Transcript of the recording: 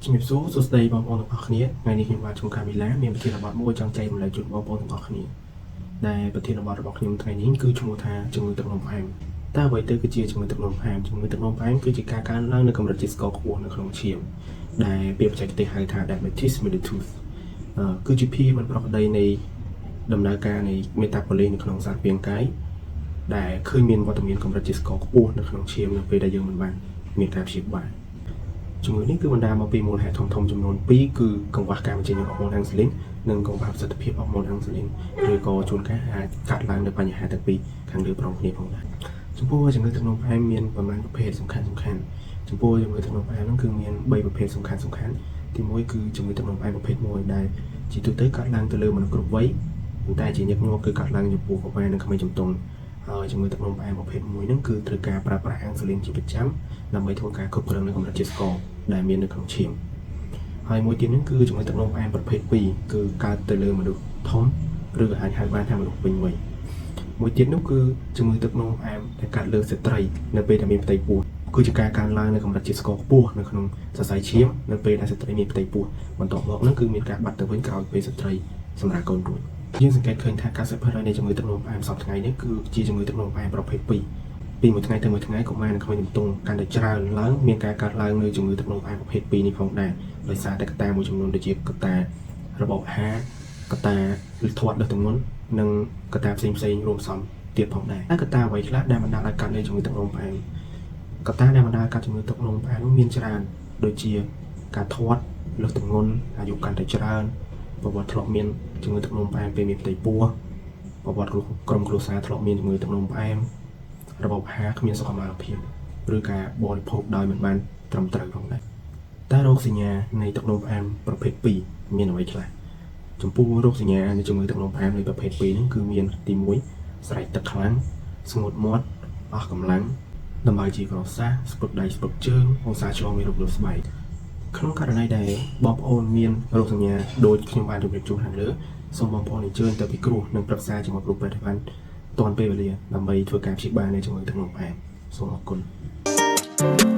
ជំរាបសួរសួស្តីបងប្អូនទាំងអស់គ្នាថ្ងៃនេះខ្ញុំបាទជួនកាមីឡាមានប្រធានបទមួយចង់ចែកម្លែកជូនបងប្អូនទាំងអស់គ្នាដែលប្រធានបទរបស់ខ្ញុំថ្ងៃនេះគឺឈ្មោះថាជំងឺទឹកនោមផ្អែមតើអ្វីទៅគឺជាជំងឺទឹកនោមផ្អែមជំងឺទឹកនោមផ្អែមគឺជាការកើនឡើងនៃកម្រិតជាតិស្ករខ្ពស់នៅក្នុងឈាមដែលពាក្យបច្ចេកទេសហៅថា diabetes mellitus គឺជាភាពមិនប្រក្រតីនៃដំណើរការនៃ metabolic នៅក្នុងសារពាង្គកាយដែលឃើញមានវត្តមានកម្រិតជាតិស្ករខ្ពស់នៅក្នុងឈាមនៅពេលដែលយើងមិនបានមានការព្យាបាលជំងឺនេះគឺបណ្ដាលមកពីមូលហេតុធំៗចំនួន2គឺកង្វះការបញ្ចេញហូម៉ូនអាំងស៊ូលីននិងកង្វះប្រសិទ្ធភាពហូម៉ូនអាំងស៊ូលីនឬក៏ជួនកាលអាចកាត់ឡើងនៅបញ្ហាទាំងពីរខាងលើព្រមគ្នាផងដែរចំពោះជំងឺទឹកនោមផ្អែមមានប្រមាណប្រភេទសំខាន់ចំពោះជំងឺទឹកនោមផ្អែមហ្នឹងគឺមាន3ប្រភេទសំខាន់ទី1គឺជំងឺទឹកនោមផ្អែមប្រភេទ1ដែលជាទូទៅកើតឡើងទៅលើមនុស្សគ្រប់វ័យប៉ុន្តែជាញឹកញាប់គឺកើតឡើងចំពោះកុមារនិងក្មេងជំទង់ហើយជំងឺទឹកនោមផ្អែមប្រភេទ1ហ្នឹងគឺត្រូវការប្រើប្រាស់អាំងស៊ូលីនជាប្រចាំដើម្បីធ្វើការគ្រប់គ្រងនៅកម្រិតជាតិស្ករដែលមាននៅក្នុងឈាមហើយមួយទៀតហ្នឹងគឺជំងឺទឹកនោមផ្អែមប្រភេទ2គឺកើតទៅលើមនុស្សធំឬក៏អាចហៅបានថាមនុស្សពេញវ័យមួយទៀតនោះគឺជំងឺទឹកនោមផ្អែមដែលកើតលើស្ត្រីនៅពេលដែលមានផ្ទៃពោះគឺជាការកើនឡើងនៃកម្រិតជាតិស្ករខ្ពស់នៅក្នុងសរសៃឈាមនៅពេលដែលស្ត្រីមានផ្ទៃពោះបន្ទាប់មកហ្នឹងគឺមានការបាត់ទៅវិញក្រោយពេលស្ត្រីសម្រាប់កូនរួចយើងសង្កេតឃើញថា 90% នៃជំងឺទឹកនោមផ្អែមសប្តាហ៍ថ្ងៃនេះគឺជាជំងឺទឹកនោមផ្អែមប្រភេទ2ពីមួយថ្ងៃទៅមួយថ្ងៃកុមារនិងក្មេងជំទង់កាន់តែច្រើនឡើងមានការកើតឡើងនៅជំងឺទឹកនោមផ្អែមប្រភេទ2នេះផងដែរដោយសារតែកត្តាមួយចំនួនដូចជាកត្តារបបអាហារកត្តាធាត់លើសទម្ងន់និងកត្តាផ្សេងរួមផ្សំទៀតផងដែរហើយកត្តាអ្វីខ្លះដែលបណ្ដាលឲ្យកើតនៅជំងឺទឹកនោមផ្អែមកត្តាដែលបណ្ដាលឲ្យកើតជំងឺទឹកនោមផ្អែមមានច្រើនដូចជាការធាត់លើសទម្ងន់អាយុកាន់តែច្រើនប្រវត្តិធ្លាប់មានជំងឺទឹកនោមផ្អែមពេលមានផ្ទៃពោះប្រវត្តិក្រុមគ្រួសារធ្លាប់មានជំងឺទឹកនោមផ្អែមរបបអាហារគ្មានសុខុមាលភាពឬការបរិភោគដោយមិនបានត្រឹមត្រូវផងដែរតើរោគសញ្ញានៃទឹកនោមផ្អែមប្រភេទ2មានអ្វីខ្លះចំពោះរោគសញ្ញានៃជំងឺទឹកនោមផ្អែមនៃប្រភេទ2នេះគឺមានទី1ស្រែកទឹកខ្លាំងស្ងួតមាត់អស់កម្លាំងដំបៅជាក្រសាស្ពឹកដៃស្ពឹកជើងអង្សាឆ្លងមានរោគលើស្បែកក្នុងករណីដែលបងប្អូនមានរោគសញ្ញាដូចខ្ញុំបានជម្រាបជូនខាងលើសូមបងប្អូនអញ្ជើញទៅពិគ្រោះនិងប្រឹក្សាជាមួយគ្រូពេទ្យបានទាន់ពេលវេលាដើម្បីធ្វើការព្យាបាលនៃជំងឺទឹកនោមផ្អែមសូមអរគុណ